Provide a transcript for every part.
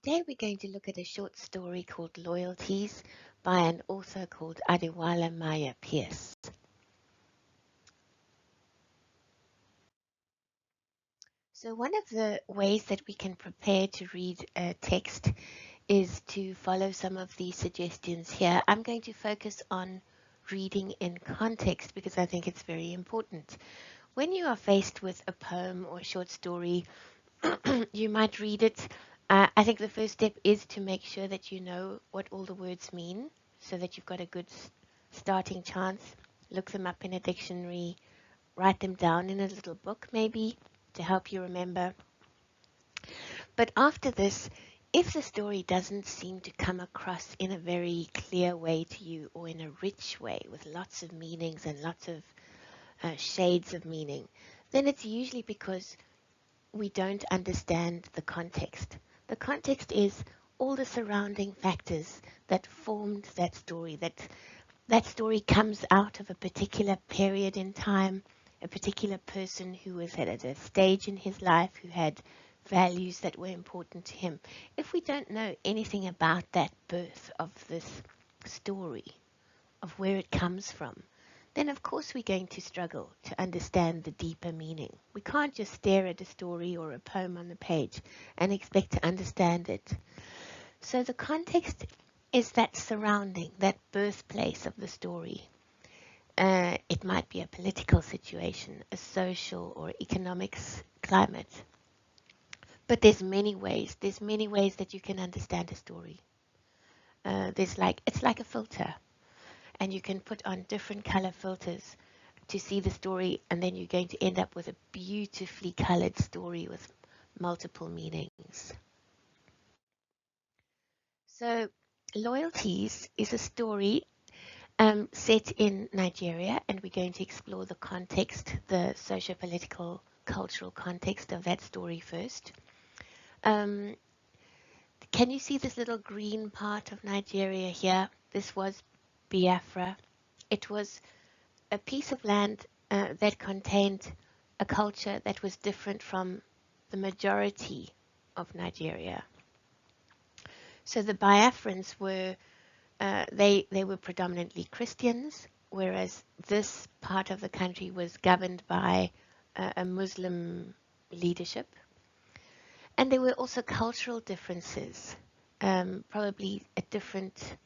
Today we're going to look at a short story called Loyalties by an author called Adewale Maya Pierce. So one of the ways that we can prepare to read a text is to follow some of the suggestions here. I'm going to focus on reading in context because I think it's very important. When you are faced with a poem or a short story, you might read it. I think the first step is to make sure that you know what all the words mean so that you've got a good starting chance. Look them up in a dictionary, write them down in a little book maybe to help you remember. But after this, if the story doesn't seem to come across in a very clear way to you or in a rich way with lots of meanings and lots of shades of meaning, then it's usually because we don't understand the context. The context is all the surrounding factors that formed that story, that story comes out of a particular period in time, a particular person who was at a stage in his life, who had values that were important to him. If we don't know anything about that birth of this story, of where it comes from, then of course we're going to struggle to understand the deeper meaning. We can't just stare at a story or a poem on the page and expect to understand it. So the context is that surrounding, that birthplace of the story. It might be a political situation, a social or economics climate. But there's many ways that you can understand a story. It's like a filter. And you can put on different color filters to see the story, and then you're going to end up with a beautifully colored story with multiple meanings. So Loyalties is a story set in Nigeria, and we're going to explore the context, the socio-political, cultural context of that story first. Can you see this little green part of Nigeria here? This was Biafra. It was a piece of land that contained a culture that was different from the majority of Nigeria. So the Biafrans were they were predominantly Christians, whereas this part of the country was governed by a Muslim leadership. And there were also cultural differences, probably a different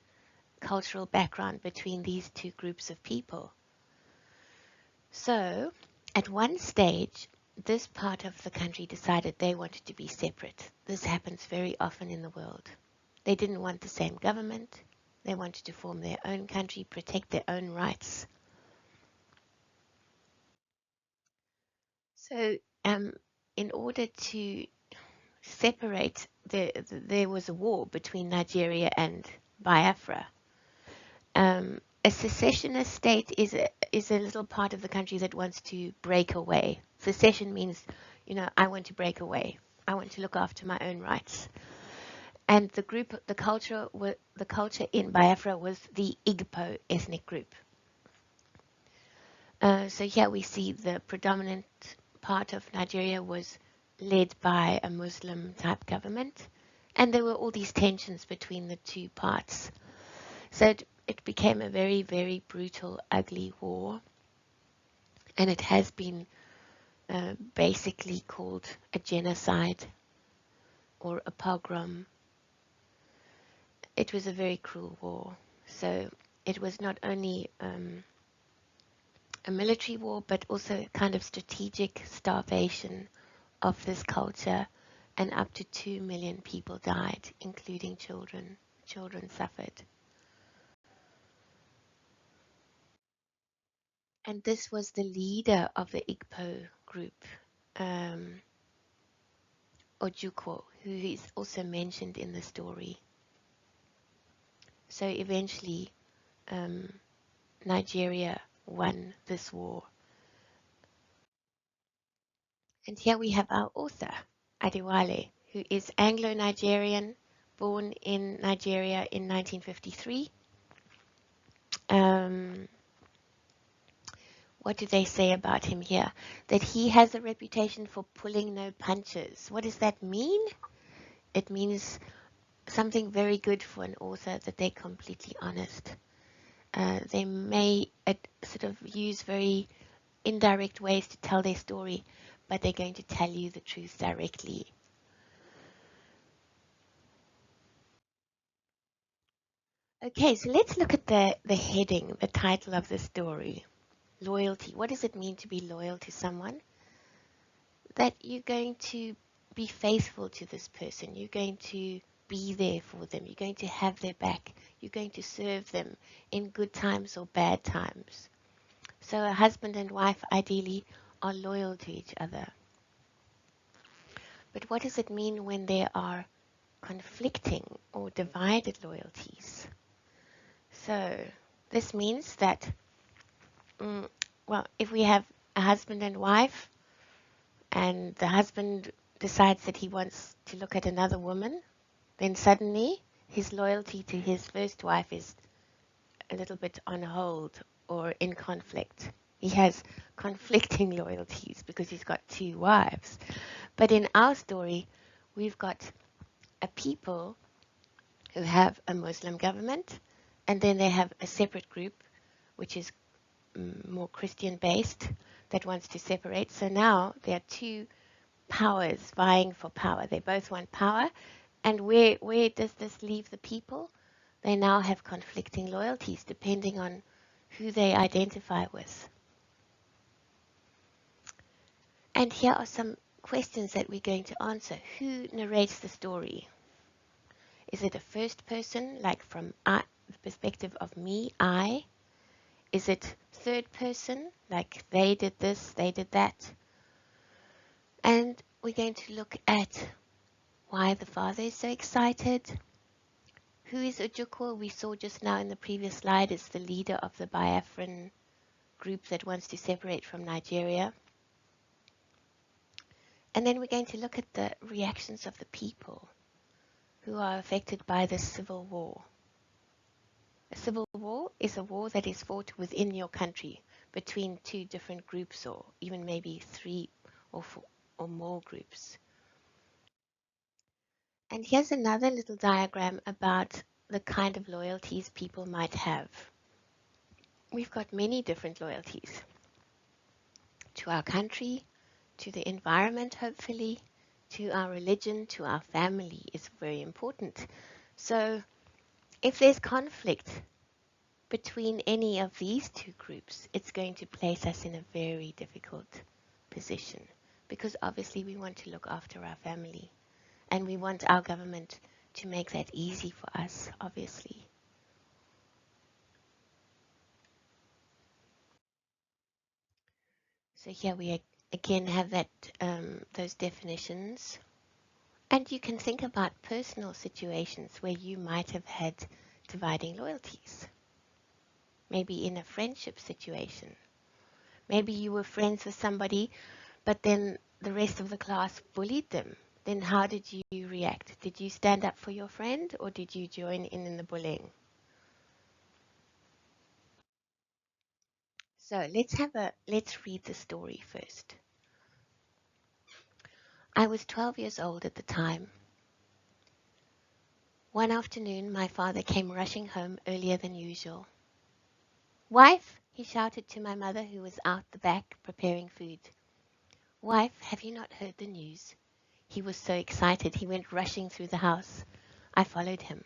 cultural background between these two groups of people. So, at one stage, this part of the country decided they wanted to be separate. This happens very often in the world. They didn't want the same government. They wanted to form their own country, protect their own rights. So, in order to separate, there was a war between Nigeria and Biafra. A secessionist state is a little part of the country that wants to break away. Secession means, I want to break away. I want to look after my own rights. And the culture in Biafra was the Igbo ethnic group. So here we see the predominant part of Nigeria was led by a Muslim type government, and there were all these tensions between the two parts. So it became a very, very brutal, ugly war, and it has been basically called a genocide or a pogrom. It was a very cruel war. So it was not only a military war, but also a kind of strategic starvation of this culture, and up to 2 million people died, including children. Children suffered. And this was the leader of the Igbo group, Ojukwu, who is also mentioned in the story. So eventually, Nigeria won this war. And here we have our author, Adewale, who is Anglo-Nigerian, born in Nigeria in 1953. What do they say about him here? That he has a reputation for pulling no punches. What does that mean? It means something very good for an author, that they're completely honest. They may sort of use very indirect ways to tell their story, but they're going to tell you the truth directly. Okay, so let's look at the heading, the title of the story. Loyalty. What does it mean to be loyal to someone? That you're going to be faithful to this person. You're going to be there for them. You're going to have their back. You're going to serve them in good times or bad times. So a husband and wife ideally are loyal to each other. But what does it mean when there are conflicting or divided loyalties? So this means that, well, if we have a husband and wife, and the husband decides that he wants to look at another woman, then suddenly his loyalty to his first wife is a little bit on hold or in conflict. He has conflicting loyalties because he's got two wives. But in our story, we've got a people who have a Muslim government, and then they have a separate group, which is more Christian based, that wants to separate. So now there are two powers vying for power. They both want power. And where does this leave the people? They now have conflicting loyalties depending on who they identify with. And here are some questions that we're going to answer. Who narrates the story? Is it a first person, like from the perspective of me, I? Is it third person, like they did this, they did that? And we're going to look at why the father is so excited. Who is Ojukwu? We saw just now in the previous slide is the leader of the Biafran group that wants to separate from Nigeria. And then we're going to look at the reactions of the people who are affected by this civil war. A civil war is a war that is fought within your country between two different groups, or even maybe three or four or more groups. And here's another little diagram about the kind of loyalties people might have. We've got many different loyalties to our country, to the environment, hopefully, to our religion, to our family is very important. So if there's conflict between any of these two groups, it's going to place us in a very difficult position, because obviously we want to look after our family and we want our government to make that easy for us, obviously. So here we again have that those definitions. And you can think about personal situations where you might have had dividing loyalties. Maybe in a friendship situation. Maybe you were friends with somebody, but then the rest of the class bullied them. Then how did you react? Did you stand up for your friend, or did you join in the bullying? So let's read the story first. I was 12 years old at the time. One afternoon, my father came rushing home earlier than usual. Wife, he shouted to my mother, who was out the back preparing food. Wife, have you not heard the news? He was so excited he went rushing through the house. I followed him.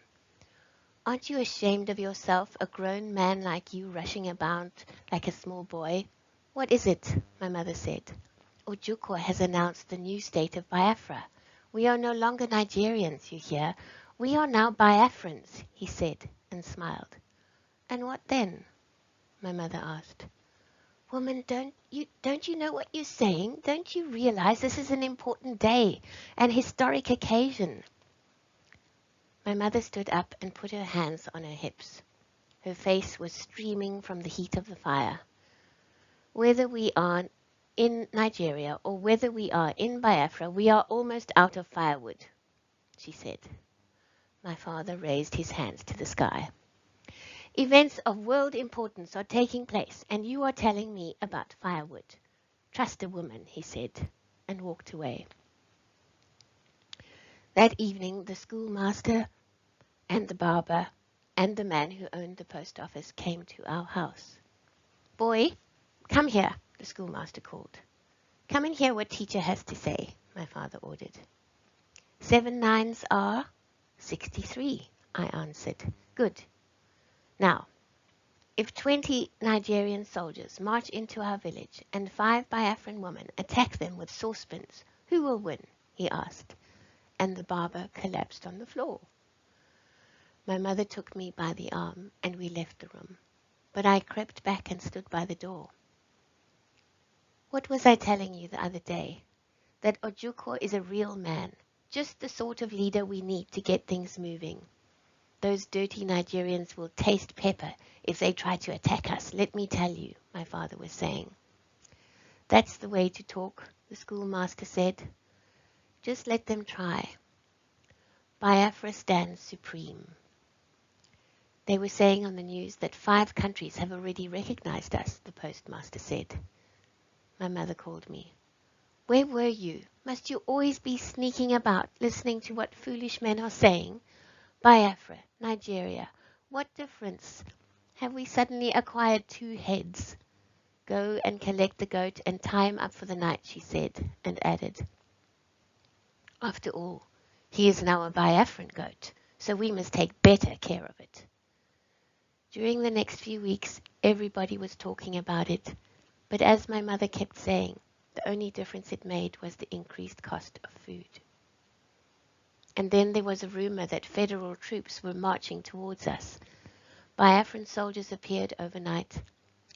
Aren't you ashamed of yourself, a grown man like you rushing about like a small boy? What is it? My mother said. Ojukwu has announced the new state of Biafra. We are no longer Nigerians, you hear. We are now Biafrans, he said and smiled. And what then? My mother asked. Woman, don't you know what you're saying? Don't you realize this is an important day, an historic occasion? My mother stood up and put her hands on her hips. Her face was streaming from the heat of the fire. Whether we are in Nigeria or whether we are in Biafra, we are almost out of firewood, she said. My father raised his hands to the sky. Events of world importance are taking place, and you are telling me about firewood. Trust a woman, he said, and walked away. That evening, the schoolmaster and the barber and the man who owned the post office came to our house. Boy, come here, the schoolmaster called. Come and hear what teacher has to say, my father ordered. 7 nines are 63, I answered. Good. Now, if 20 Nigerian soldiers march into our village and 5 Biafran women attack them with saucepans, who will win? He asked, and the barber collapsed on the floor. My mother took me by the arm and we left the room, but I crept back and stood by the door. What was I telling you the other day? That Ojukwu is a real man, just the sort of leader we need to get things moving. Those dirty Nigerians will taste pepper if they try to attack us, let me tell you, my father was saying. That's the way to talk, the schoolmaster said. Just let them try. Biafra stands supreme. They were saying on the news that 5 countries have already recognized us, the postmaster said. My mother called me. Where were you? Must you always be sneaking about, listening to what foolish men are saying? Biafra, Nigeria, what difference? Have we suddenly acquired 2 heads? Go and collect the goat and tie him up for the night, she said, and added, after all, he is now a Biafran goat, so we must take better care of it. During the next few weeks, everybody was talking about it, but as my mother kept saying, the only difference it made was the increased cost of food. And then there was a rumor that federal troops were marching towards us. Biafran soldiers appeared overnight.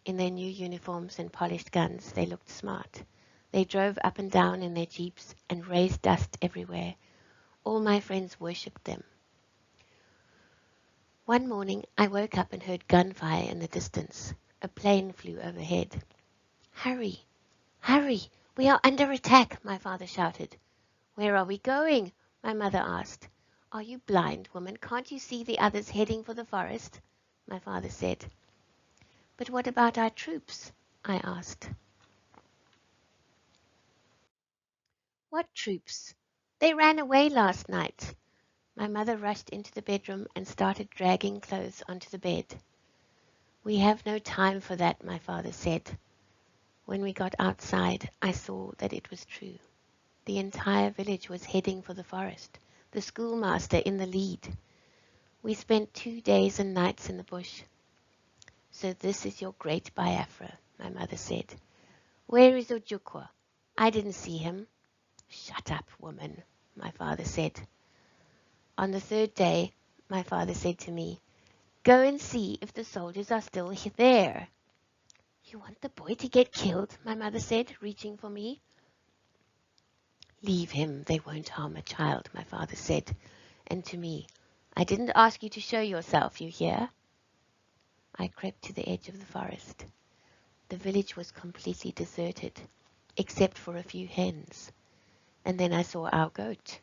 In their new uniforms and polished guns, they looked smart. They drove up and down in their jeeps and raised dust everywhere. All my friends worshipped them. One morning, I woke up and heard gunfire in the distance. A plane flew overhead. Hurry, hurry, we are under attack, my father shouted. Where are we going? My mother asked. Are you blind, woman? Can't you see the others heading for the forest? My father said. But what about our troops? I asked. What troops? They ran away last night. My mother rushed into the bedroom and started dragging clothes onto the bed. We have no time for that, my father said. When we got outside, I saw that it was true. The entire village was heading for the forest, the schoolmaster in the lead. We spent 2 days and nights in the bush. So this is your great Biafra, my mother said. Where is Ojukwu? I didn't see him. Shut up, woman, my father said. On the 3rd day, my father said to me, Go and see if the soldiers are still there. You want the boy to get killed, my mother said, reaching for me. Leave him, they won't harm a child, my father said. And to me, I didn't ask you to show yourself, you hear? I crept to the edge of the forest. The village was completely deserted, except for a few hens. And then I saw our goat.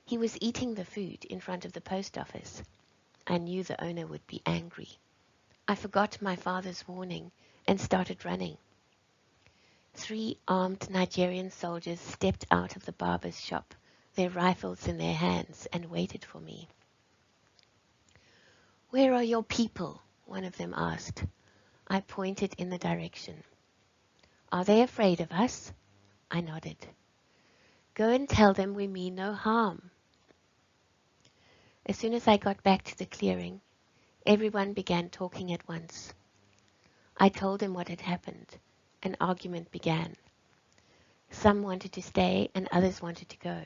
He was eating the food in front of the post office. I knew the owner would be angry. I forgot my father's warning and started running. 3 armed Nigerian soldiers stepped out of the barber's shop, their rifles in their hands, and waited for me. Where are your people? One of them asked. I pointed in the direction. Are they afraid of us? I nodded. Go and tell them we mean no harm. As soon as I got back to the clearing, everyone began talking at once. I told them what had happened. An argument began. Some wanted to stay and others wanted to go.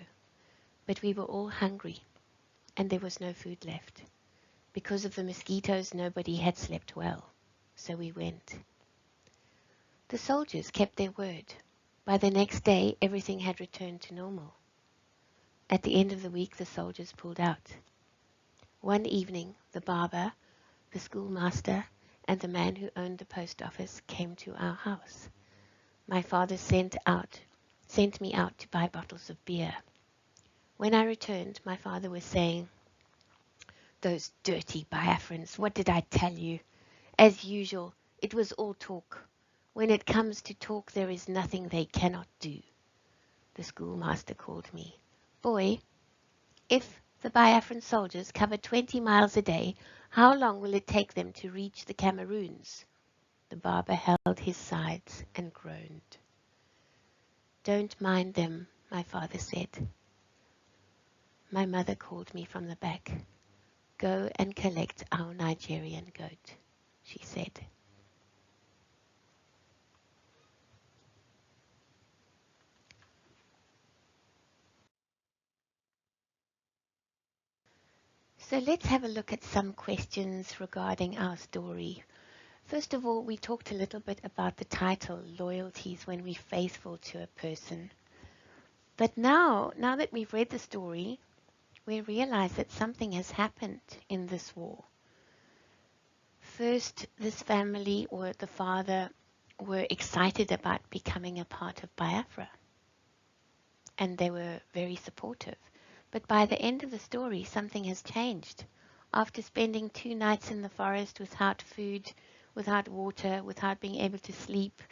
But we were all hungry, and there was no food left. Because of the mosquitoes, nobody had slept well, so we went. The soldiers kept their word. By the next day, everything had returned to normal. At the end of the week, the soldiers pulled out. One evening, the barber, the schoolmaster, and the man who owned the post office came to our house. My father sent me out to buy bottles of beer. When I returned, my father was saying, Those dirty Biafrans, what did I tell you? As usual, it was all talk. When it comes to talk, there is nothing they cannot do. The schoolmaster called me. Boy, if The Biafran soldiers cover 20 miles a day. How long will it take them to reach the Cameroons? The barber held his sides and groaned. Don't mind them, my father said. My mother called me from the back. Go and collect our Nigerian goat, she said. So let's have a look at some questions regarding our story. First of all, we talked a little bit about the title, Loyalties, when we're faithful to a person. But now that we've read the story, we realize that something has happened in this war. First, this family or the father were excited about becoming a part of Biafra, and they were very supportive. But by the end of the story, something has changed. After spending 2 nights in the forest without food, without water, without being able to sleep,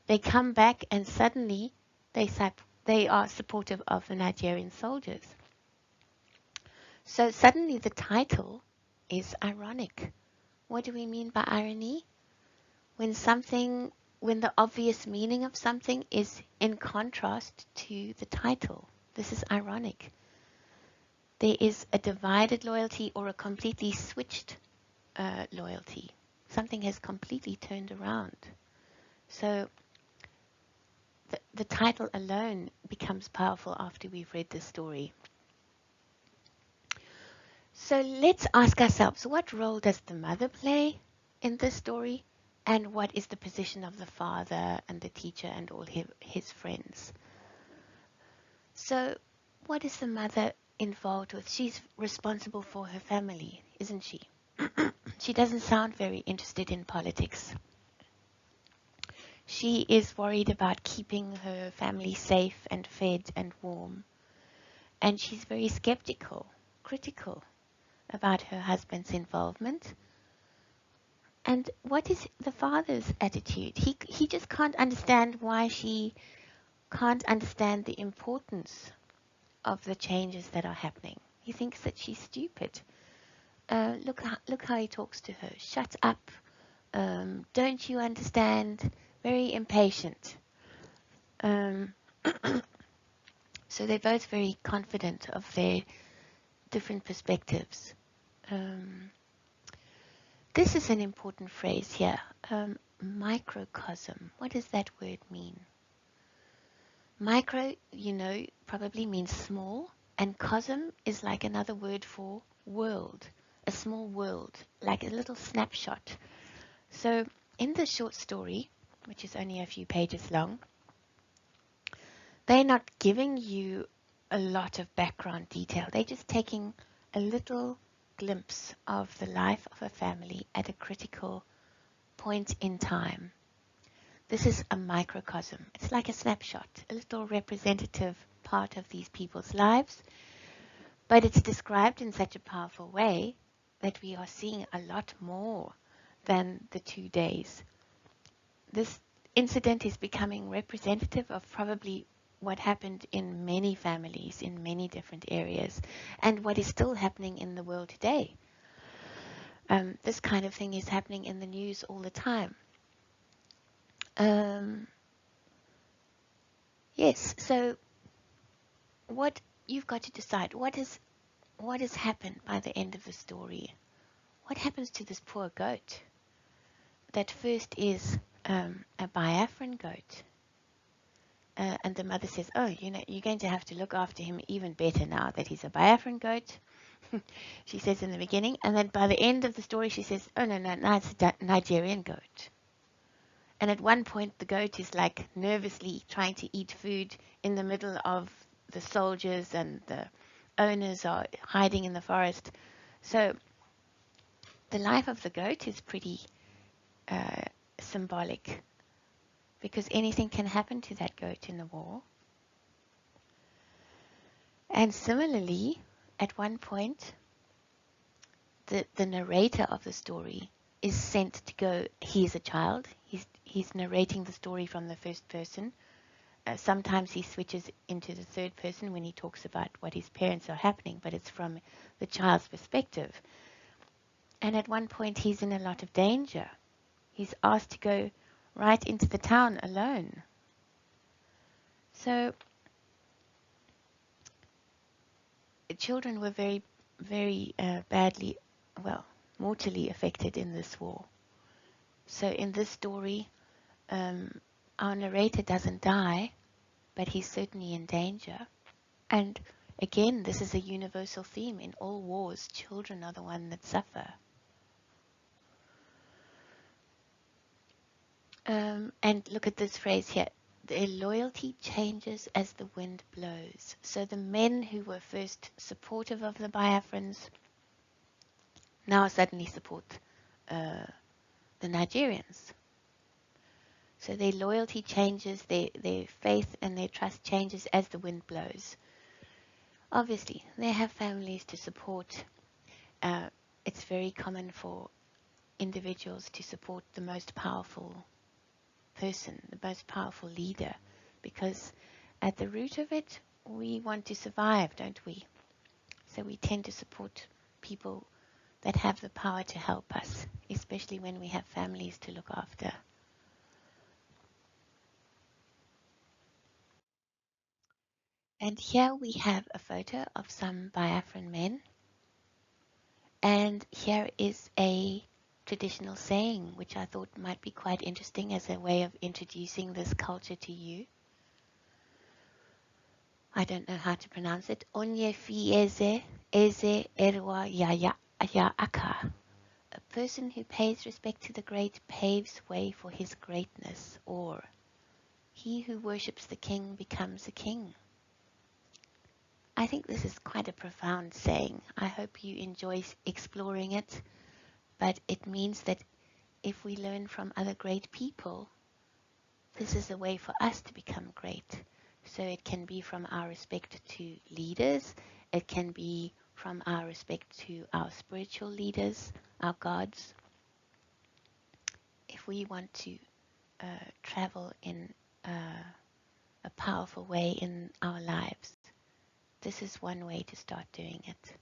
they come back and suddenly they are supportive of the Nigerian soldiers. So suddenly the title is ironic. What do we mean by irony? When the obvious meaning of something is in contrast to the title. This is ironic. There is a divided loyalty or a completely switched loyalty. Something has completely turned around. So the title alone becomes powerful after we've read the story. So let's ask ourselves, what role does the mother play in this story? And what is the position of the father and the teacher and all his friends? So what is the mother involved with? She's responsible for her family, isn't she? She doesn't sound very interested in politics. She is worried about keeping her family safe and fed and warm. And she's very skeptical, critical about her husband's involvement. And what is the father's attitude? He just can't understand why she can't understand the importance of the changes that are happening. He thinks that she's stupid. Look how he talks to her. Shut up. Don't you understand? Very impatient. So they're both very confident of their different perspectives. This is an important phrase here. Microcosm. What does that word mean? Micro, probably means small, and cosm is like another word for world, a small world, like a little snapshot. So in this short story, which is only a few pages long, they're not giving you a lot of background detail. They're just taking a little glimpse of the life of a family at a critical point in time. This is a microcosm. It's like a snapshot, a little representative part of these people's lives, but it's described in such a powerful way that we are seeing a lot more than the 2 days. This incident is becoming representative of probably what happened in many families in many different areas and what is still happening in the world today. This kind of thing is happening in the news all the time. Yes, so what you've got to decide, what has happened by the end of the story? What happens to this poor goat that first is a Biafran goat? And the mother says, oh, you're going to have to look after him even better now that he's a Biafran goat. She says in the beginning. And then by the end of the story, she says, oh, no, now it's a Nigerian goat. And at one point, the goat is like nervously trying to eat food in the middle of the soldiers, and the owners are hiding in the forest. So the life of the goat is pretty symbolic, because anything can happen to that goat in the war. And similarly, at one point, the narrator of the story is sent to go. He's a child. He's narrating the story from the first person. sometimes he switches into the third person when he talks about what his parents are happening, but it's from the child's perspective. And at one point, he's in a lot of danger. He's asked to go right into the town alone. So children were very, very badly, well, mortally affected in this war. So in this story, our narrator doesn't die, but he's certainly in danger. And again, this is a universal theme. In all wars, children are the ones that suffer. And look at this phrase here. Their loyalty changes as the wind blows. So the men who were first supportive of the Biafrans now suddenly support the Nigerians. So their loyalty changes, their faith and their trust changes as the wind blows. Obviously, they have families to support. It's very common for individuals to support the most powerful person, the most powerful leader, because at the root of it, we want to survive, don't we? So we tend to support people that have the power to help us, especially when we have families to look after. And here we have a photo of some Biafran men. And here is a traditional saying, which I thought might be quite interesting as a way of introducing this culture to you. I don't know how to pronounce it. Onye fi eze erwa ya aka. A person who pays respect to the great paves way for his greatness, or he who worships the king becomes a king. I think this is quite a profound saying. I hope you enjoy exploring it, but it means that if we learn from other great people, this is a way for us to become great. So it can be from our respect to leaders, it can be from our respect to our spiritual leaders, our gods. If we want to travel in a powerful way in our lives, this is one way to start doing it.